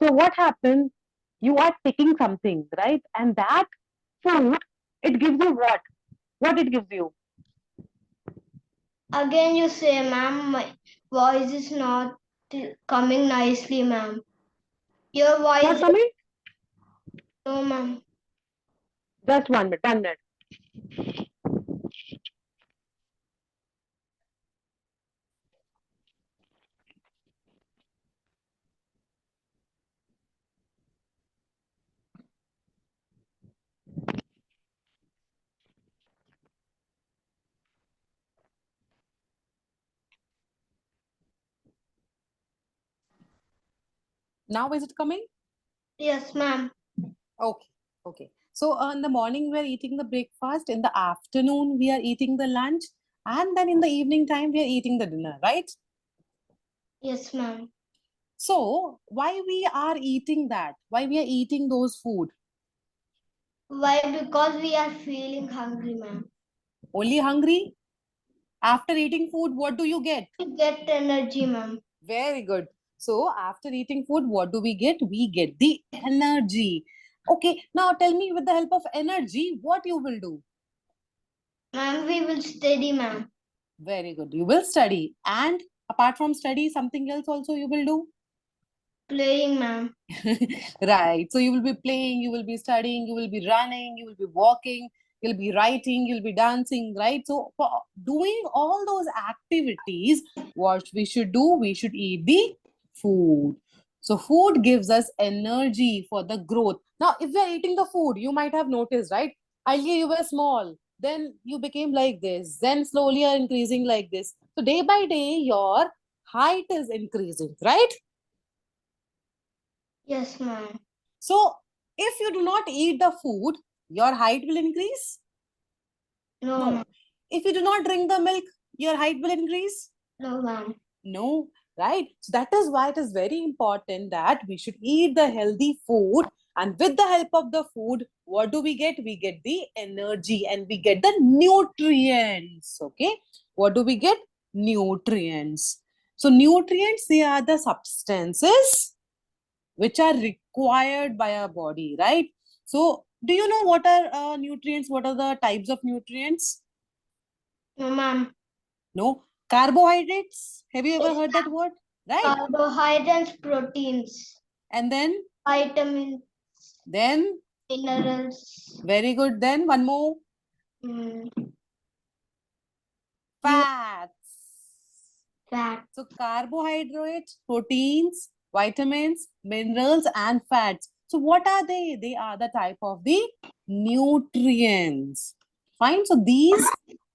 So what happens? You are taking something, right? And that food, it gives you what? What it gives you? Again, you say, ma'am, my voice is not coming nicely, ma'am. Your Not voice, coming? no, ma'am. Just 1 minute, 1 minute. Now is it coming? Yes, ma'am. Okay. Okay. So in the morning we are eating the breakfast, in the afternoon we are eating the lunch, and then in the evening time we are eating the dinner, right? Yes, ma'am. So why we are eating that? Why we are eating those food? Why? Because we are feeling hungry, ma'am. Only hungry? After eating food, what do you get? We get energy, ma'am. Very good. So after eating food, what do we get? We get the energy. Okay, now tell me, with the help of energy, what you will do? Ma'am, we will study, ma'am. Very good. You will study. And apart from study, something else also you will do? Playing, ma'am. Right. So you will be playing, you will be studying, you will be running, you will be walking, you'll be writing, you'll be dancing, right? So for doing all those activities, what we should do? We should eat the food. So food gives us energy for the growth. Now, if we are eating the food, you might have noticed, right? Earlier you were small, then you became like this, then slowly you're increasing like this. So day by day, your height is increasing, right? Yes, ma'am. So, if you do not eat the food, your height will increase? No, No. ma'am. If you do not drink the milk, your height will increase? No, ma'am. No, right? So, that is why it is very important that we should eat the healthy food. And with the help of the food, what do we get? We get the energy and we get the nutrients. Okay. What do we get? Nutrients. So, nutrients, they are the substances which are required by our body, right? So, do you know what are nutrients? What are the types of nutrients? No, ma'am. No. Carbohydrates. Have you ever Yes, heard that word? Right. carbohydrates, proteins, And vitamins, then, minerals, very good. Then one more. mm, Fats. fat. So, carbohydrates, proteins, vitamins, minerals, and fats. So, what are they? They are the type of the nutrients. Fine. So, these,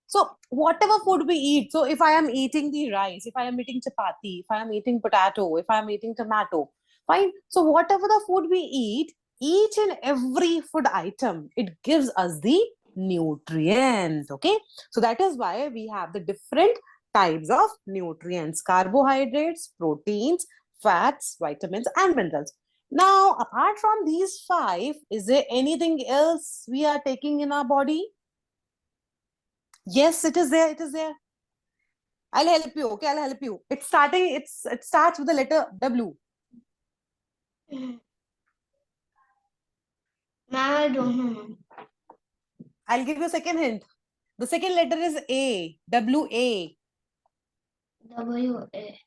so whatever food we eat, so if I am eating the rice, if I am eating chapati, if I am eating potato, if I am eating tomato, fine. So, whatever the food we eat, each and every food item, it gives us the nutrients. Okay. So, that is why we have the different types of nutrients: carbohydrates, proteins, fats, vitamins, and minerals. Now, apart from these five, is there anything else we are taking in our body? Yes, it is there. It is there. I'll help you. Okay, I'll help you. It starts with the letter W. Ma'am, I don't know, ma'am. I'll give you a second hint. The second letter is A. W A. W-A.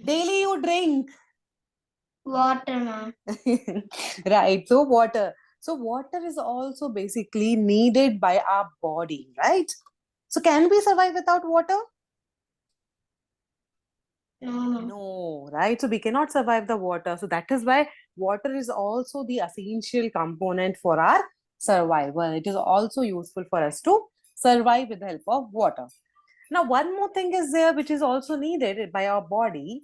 Daily you drink. Water, ma'am. Right. So water. So water is also basically needed by our body, right? So can we survive without water? No, ma'am. No, right? So we cannot survive the water. So that is why water is also the essential component for our survival. It is also useful for us to survive with the help of water. Now, one more thing is there which is also needed by our body.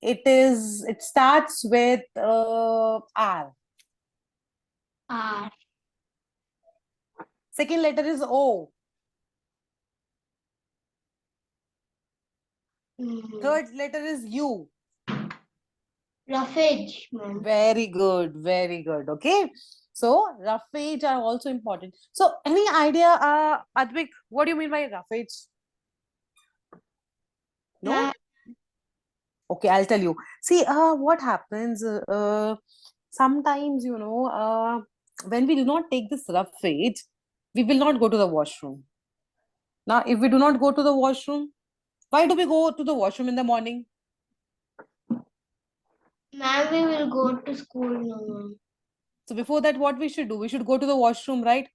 It starts with R. R. Second letter is O. Third letter is U. Roughage, ma'am. Very good, very good. Okay. So roughage are also important. So any idea, Advik, what do you mean by roughage? No? Ma'am, Okay, I'll tell you. See, what happens sometimes, when we do not take this roughage, we will not go to the washroom. Now, if we do not go to the washroom, why do we go to the washroom in the morning? Ma'am, we will go to school now, ma'am. So before that, what we should do? We should go to the washroom, right?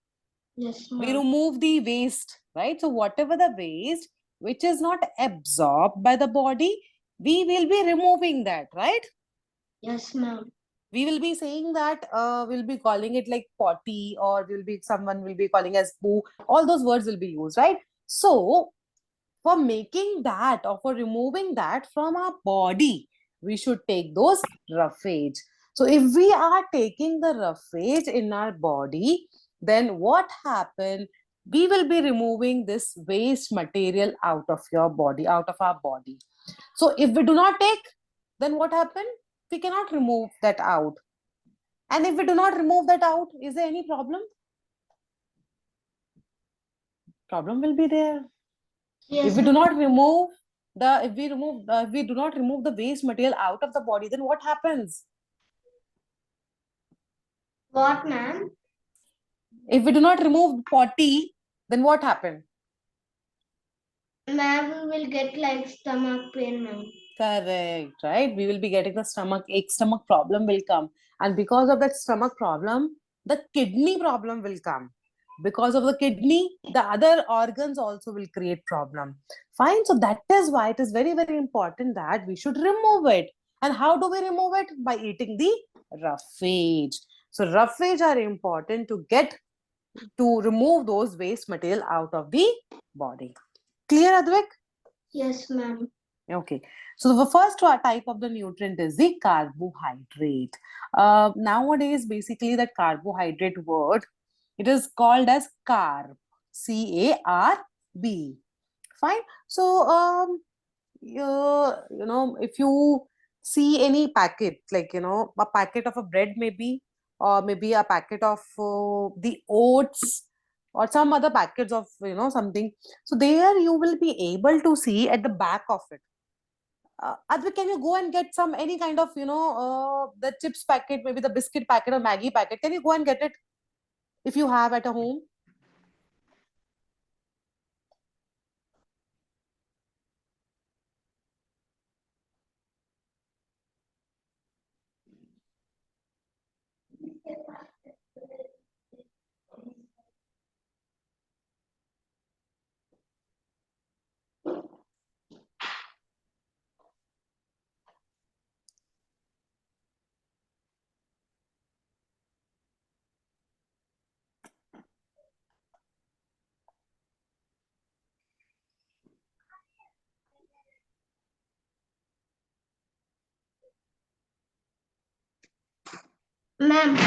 Yes, We ma'am. remove the waste, right? So whatever the waste which is not absorbed by the body, we will be removing that, right? Yes, ma'am. We will be saying that we'll be calling it like potty, or someone will be calling as poo. All those words will be used, right? So for making that, or for removing that from our body, we should take those roughage. So if we are taking the roughage in our body, then what happen? We will be removing this waste material out of your body, out of our body. So if we do not take, then what happen? We cannot remove that out. And if we do not remove that out, is there any problem? Problem will be there. Yes, If we do ma'am. not remove if we do not remove the waste material out of the body, then what happens? What, ma'am? If we do not remove potty, then what happen? Ma'am, we will get like stomach pain, ma'am. Correct, right? We will be getting the stomach ache, stomach problem will come. And because of that stomach problem, the kidney problem will come. Because of the kidney, the other organs also will create problem. Fine. So that is why it is very, very important that we should remove it. And how do we remove it? By eating the roughage. So roughage are important to remove those waste material out of the body. Clear, Advik? Yes, ma'am. Okay, so the first type of the nutrient is the carbohydrate. Nowadays, basically, that carbohydrate word, it is called as carb, C-A-R-B. Fine. So, if you see any packet, like, a packet of a bread maybe, or maybe a packet of the oats, or some other packets of, something. So there you will be able to see at the back of it. Advik, can you go and get some any kind of the chips packet, maybe the biscuit packet or Maggie packet? Can you go and get it if you have at a home? Ma'am,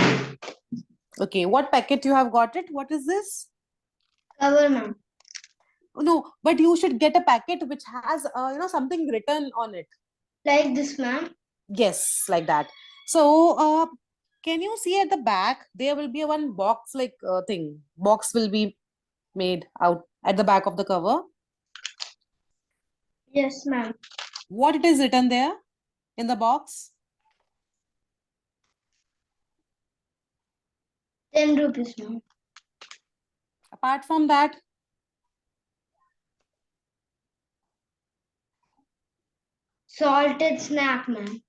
Okay, what packet you have got it? What is this? cover, ma'am. No, but you should get a packet which has something written on it. Like this, ma'am. Yes, like that. So, can you see at the back there will be a one box like thing. Box will be made out at the back of the cover. Yes, ma'am. What it is written there in the box? 10 rupees, ma'am. Apart from that, Salted snack, ma'am.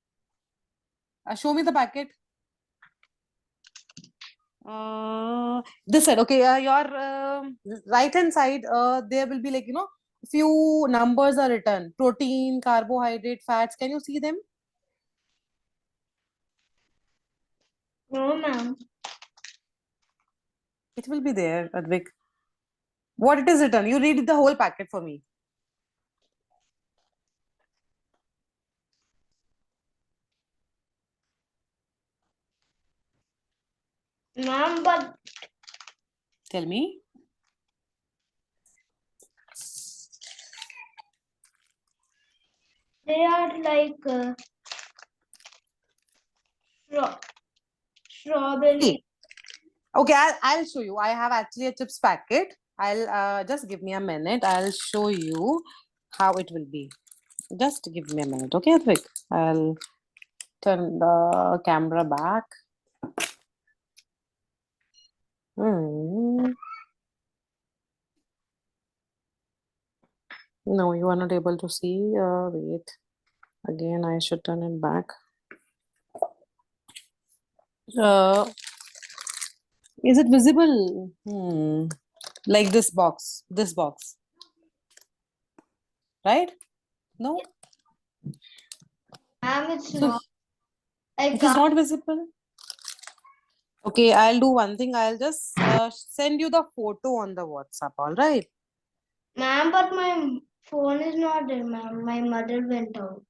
show me the packet. This side, okay. Your right hand side, there will be like few numbers are written: protein, carbohydrate, fats. Can you see them? No, ma'am. It will be there, Advik. What it is written? You read the whole packet for me. Ma'am, but Tell me. they are like strawberry. See. Okay, I'll show you. I have actually a chips packet. I'll just give me a minute. I'll show you how it will be. Just give me a minute, okay, Advik? I'll turn the camera back. Hmm. No, you are not able to see. Wait. Again, I should turn it back. Uh, is it visible? Like this box. This box. Right? No? Ma'am, it's So not. I it is can't. not visible. Okay, I'll do one thing. I'll just send you the photo on the WhatsApp. All right. Ma'am, but my phone is not there, ma'am. My mother went out.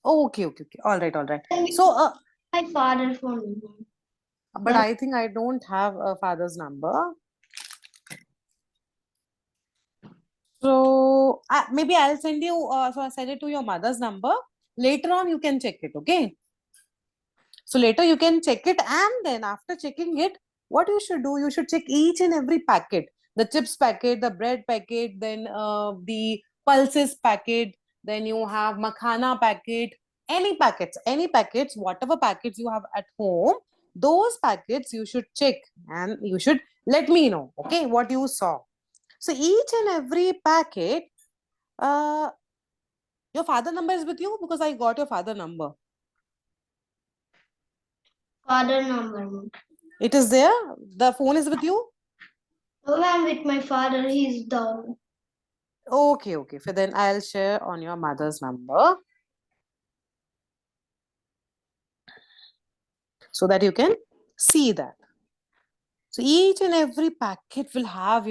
Oh, okay. All right, all right. And So, my father's phone, ma'am. but But I think I don't have a father's number. So maybe I'll send you. So I'll send it to your mother's number. Later on, you can check it. Okay. So later you can check it, and then after checking it, what you should do, you should check each and every packet, the chips packet, the bread packet, then the pulses packet, then you have makhana packet, any packets, whatever packets you have at home, those packets you should check, and you should let me know, okay, what you saw. So each and every packet, uh, your father number is with you because I got your father number. father number, ma'am. It is there. The phone is with you. Oh, ma'am, with my father, he's down. Okay. So then I'll share on your mother's number so that you can see that. So each and every packet will have,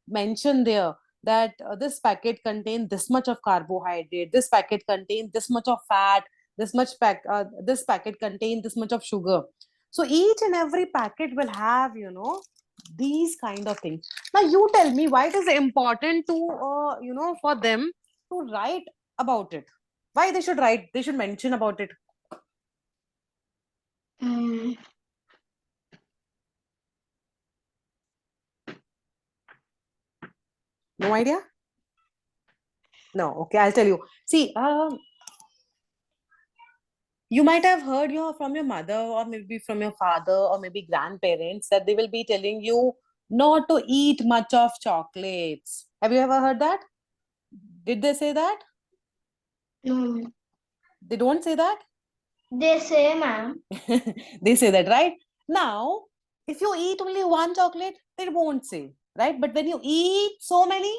mentioned there that this packet contains this much of carbohydrate, this packet contains this much of fat, this packet contains this much of sugar. So each and every packet will have, these kind of things. Now you tell me why it is important to, for them to write about it. Why they should write? They should mention about it. Hmm. No idea? No. Okay, I'll tell you. See, you might have heard from your mother or maybe from your father or maybe grandparents that they will be telling you not to eat much of chocolates. Have you ever heard that? Did they say that? No. They don't say that? They say, ma'am. They say that, right? Now, if you eat only one chocolate, they won't say, right? But when you eat so many,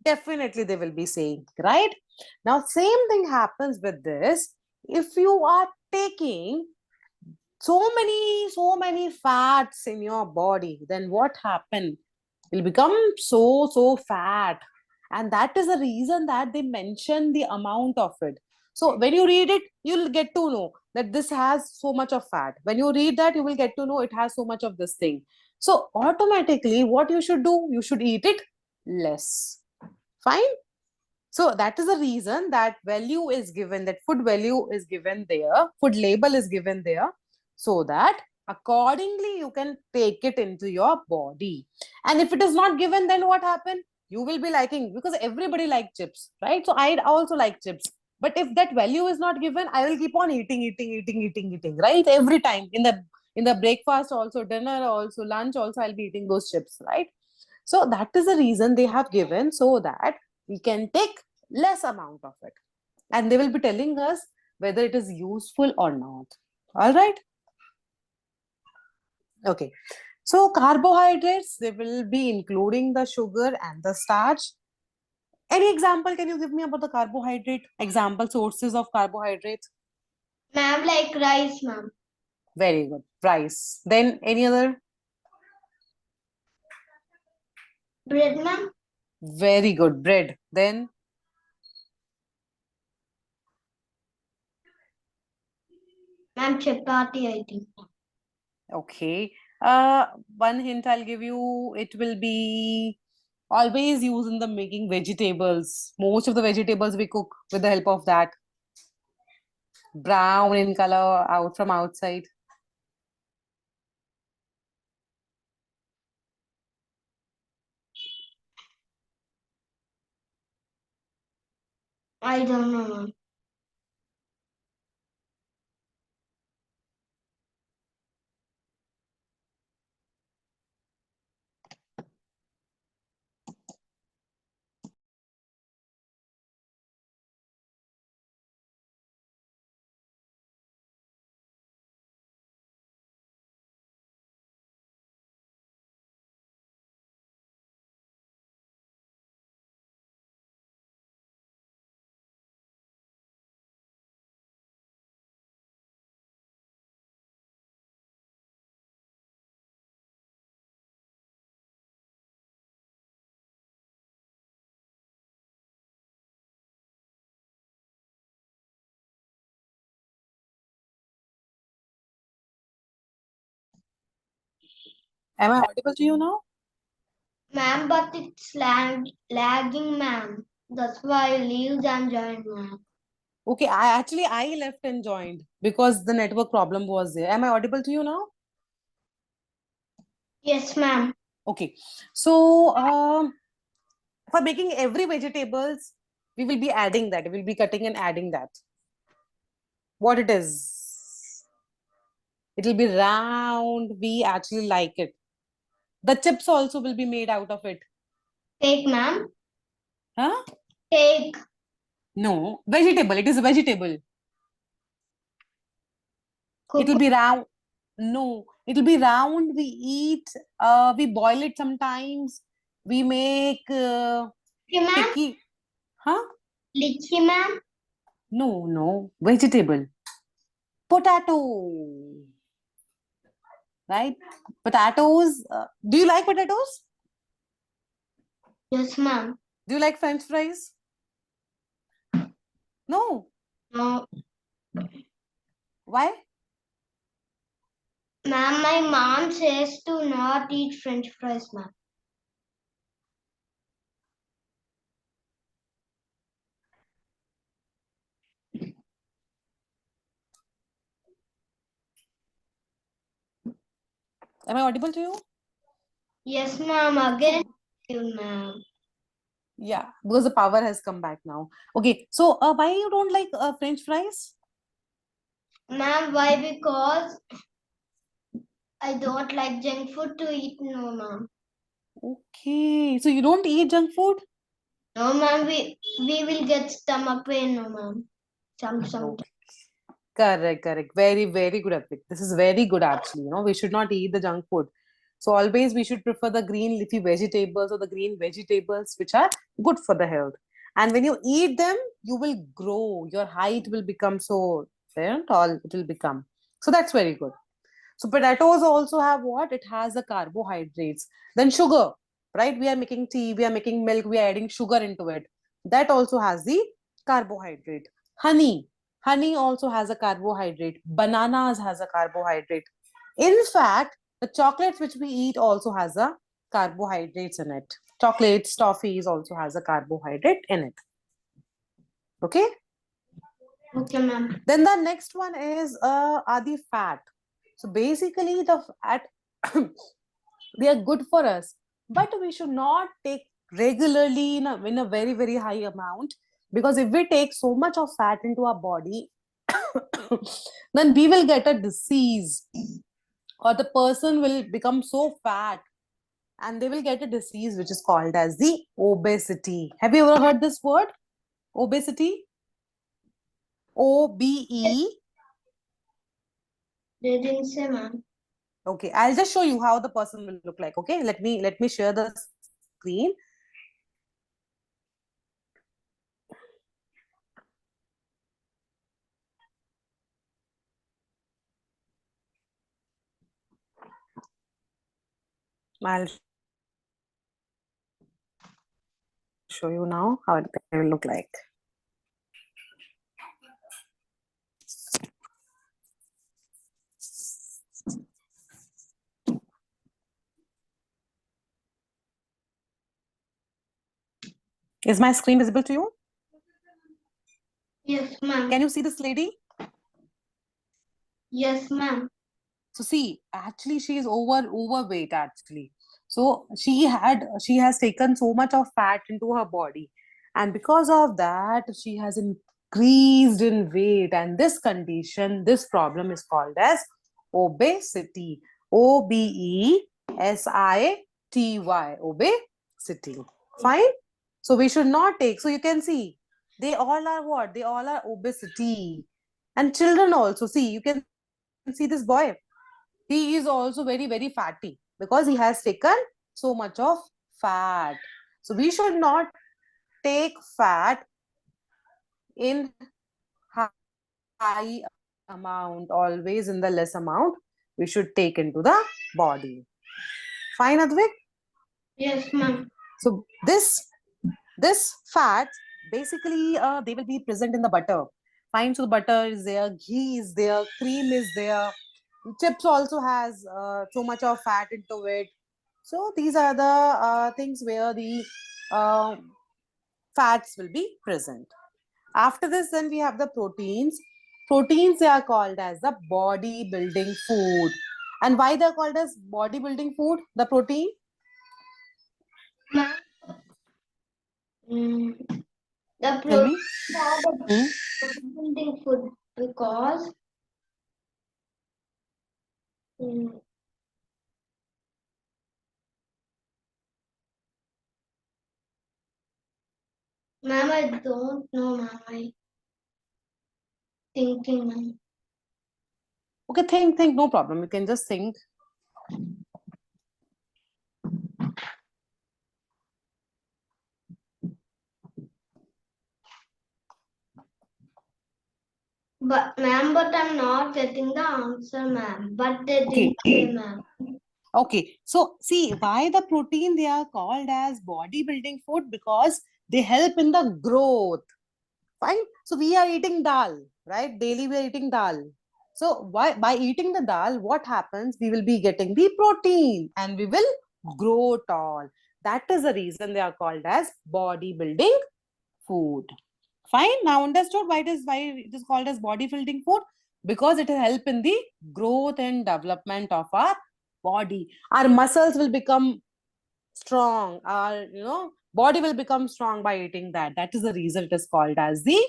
definitely they will be saying, right? Now, same thing happens with this. If you are taking so many fats in your body, then what happen? You'll become so fat, and that is the reason that they mention the amount of it. So when you read it, you'll get to know that this has so much of fat. When you read that, you will get to know it has so much of this thing. So automatically what you should do, you should eat it less. Fine. So that is the reason that value is given, that food value is given there, food label is given there, so that accordingly you can take it into your body. And if it is not given, then what happen? You will be liking, because everybody like chips, right? So I also like chips. But if that value is not given, I will keep on eating, right? Every time in the breakfast, also dinner, also lunch, also I'll be eating those chips, right? So that is the reason they have given, so that we can take less amount of it, and they will be telling us whether it is useful or not. All right. Okay. So carbohydrates, they will be including the sugar and the starch. Any example can you give me about the carbohydrate example sources of carbohydrates? Ma'am, like rice, ma'am. Very good. Rice. Then any other? Bread, ma'am. Very good. Bread. Then Ma'am, chapati, I think. okay. One hint I'll give you, it will be always used in the making vegetables. Most of the vegetables we cook with the help of that. Brown in color out from outside. I don't know, ma'am. Am I audible to you now? Ma'am, but it's lagging, ma'am. That's why I leave and join, ma'am. Okay, I left and joined because the network problem was there. Am I audible to you now? Yes, ma'am. Okay, so for making every vegetables, we will be adding that. We will be cutting and adding that. What it is? It will be round. We actually like it. The chips also will be made out of it. Cake, ma'am. Huh? Cake. No, vegetable. It is a vegetable. It will Cook. be round. No, it will be round. We eat. We boil it sometimes. We make Lychee, ma'am. sticky. Huh? Lychee, ma'am. No, no. Vegetable. Potato. Right? Potatoes. Do you like potatoes? Yes, ma'am. Do you like French fries? No. No. Why? Ma'am, my mom says to not eat French fries, ma'am. Am I audible to you? Yes, ma'am. Again, you, ma'am. Yeah, because the power has come back now. Okay, so why you don't like French fries? Ma'am, why? Because I don't like junk food to eat, no, ma'am. Okay, so you don't eat junk food? No, ma'am, we will get stomach pain, no, ma'am. Some. Okay. Correct, correct. Very, very good, Arpit. This is very good actually. We should not eat the junk food. So always we should prefer the green leafy vegetables or the green vegetables which are good for the health. And when you eat them, you will grow. Your height will become so tall. It will become. So that's very good. So potatoes also have what? It has the carbohydrates. Then sugar, right? We are making tea, we are making milk, we are adding sugar into it. That also has the carbohydrate. Honey. Honey also has a carbohydrate. Bananas has a carbohydrate. In fact, the chocolates which we eat also has a carbohydrates in it. Chocolates, toffees also has a carbohydrate in it. Okay. Okay, ma'am. Then the next one is are the fat. So basically, the fat they are good for us, but we should not take regularly in a very very high amount, because if we take so much of fat into our body, then we will get a disease, or the person will become so fat and they will get a disease which is called as the obesity. Have you ever heard this word, obesity? OBE. They didn't say, ma'am. Okay, I'll just show you how the person will look like. Okay, let me share the screen. I'll show you now how it will look like. Is my screen visible to you? Yes, ma'am. Can you see this lady? Yes, ma'am. So see, actually she is overweight actually. So she has taken so much of fat into her body, And because of that, she has increased in weight. And this condition, this problem is called as obesity. OBESITY. Obesity. Fine. So we should not take. So you can see, they all are what? They all are obesity. And children also. See, you can see this boy. He is also very, very fatty because he has taken so much of fat. So we should not take fat in high amount, always in the less amount. We should take into the body. Fine, Advik? Yes, ma'am. So this fat basically they will be present in the butter. Fine, so the butter is there, ghee is there, cream is there, chips also has so much of fat into it. So these are the things where the uh, fats will be present. After this, then we have the proteins. Proteins, they are called as the body building food. And why they are called as body building food, the protein? Ma'am, mm, the Tell me. proteins are the building food because mm, ma'am, I don't know, ma'am. I thinking, ma'am. Okay, think, no problem. You can just think. But ma'am, but I'm not getting the answer, ma'am. But they Okay. didn't say, ma'am. Okay, so see why the protein they are called as bodybuilding food, because they help in the growth. Fine. So we are eating dal, right? Daily we are eating dal. So why by eating the dal, what happens? We will be getting the protein and we will grow tall. That is the reason they are called as bodybuilding food. Fine. Now understood why it is called as bodybuilding food? Because it will help in the growth and development of our body. Our muscles will become strong. Our body will become strong by eating that. That is the reason it is called as the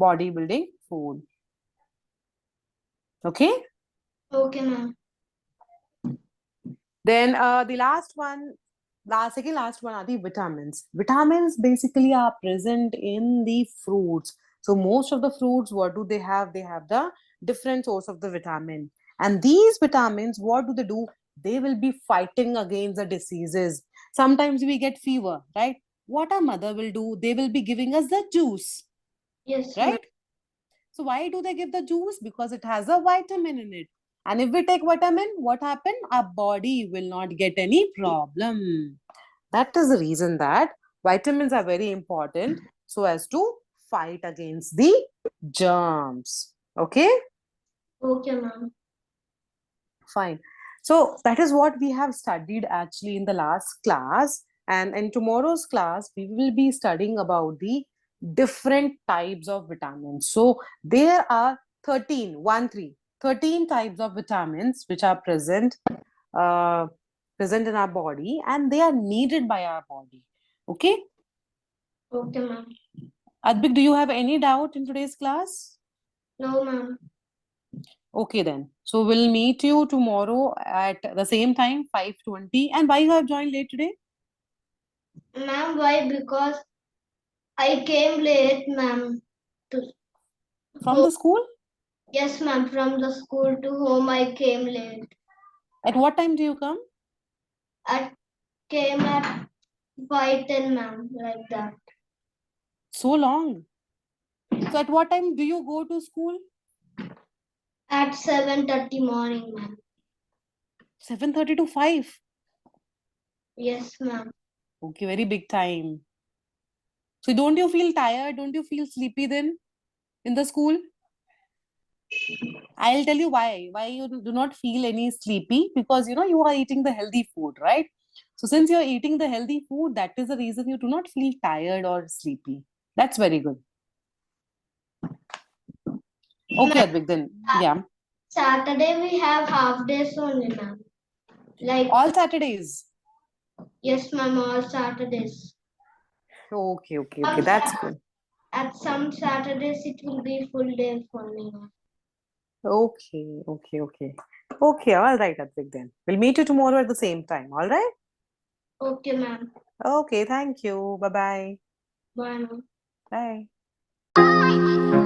bodybuilding food. Okay. Okay, ma'am. Then the last last one are the vitamins. Vitamins basically are present in the fruits. So most of the fruits, what do they have? They have the different source of the vitamin. And these vitamins, what do they do? They will be fighting against the diseases. Sometimes we get fever, right? What our mother will do, they will be giving us the juice, Yes, ma'am. right? So why do they give the juice? Because it has a vitamin in it. And if we take vitamin, what happen? Our body will not get any problem. That is the reason that vitamins are very important so as to fight against the germs. Okay, Okay, ma'am. fine. So that is what we have studied actually in the last class. And in tomorrow's class, we will be studying about the different types of vitamins. So there are 13 types of vitamins which are uh, present in our body and they are needed by our body. Okay. Okay, ma'am. Adbik, do you have any doubt in today's class? No, ma'am. Okay then. So we'll meet you tomorrow at the same time, 5:20. And why you have joined late today? Ma'am, why? Because I came late, ma'am. To From home. the school? Yes, ma'am. From the school to home, I came late. At what time do you come? I came at 5:10, ma'am. Like that. So long. So at what time do you go to school? At 7:30 morning, ma'am. 7:30 to 5. Yes, ma'am. Okay, very big time. So don't you feel tired? Don't you feel sleepy then in the school? I'll tell you why. Why you do not feel any sleepy? Because you are eating the healthy food, right? So since you're eating the healthy food, that is the reason you do not feel tired or sleepy. That's very good. Okay, Ma'am, Advik, then. Yeah. Saturday we have half days only, ma'am. Like All Saturdays. yes, ma'am. All Saturdays. Okay, okay, okay. That's good. At some Saturdays, it will be full day for me, ma'am. Okay, okay, okay. Okay, all right, Advik then. We'll meet you tomorrow at the same time, all right? Okay, ma'am. Okay, thank you. Bye-bye. Bye, ma'am. Bye.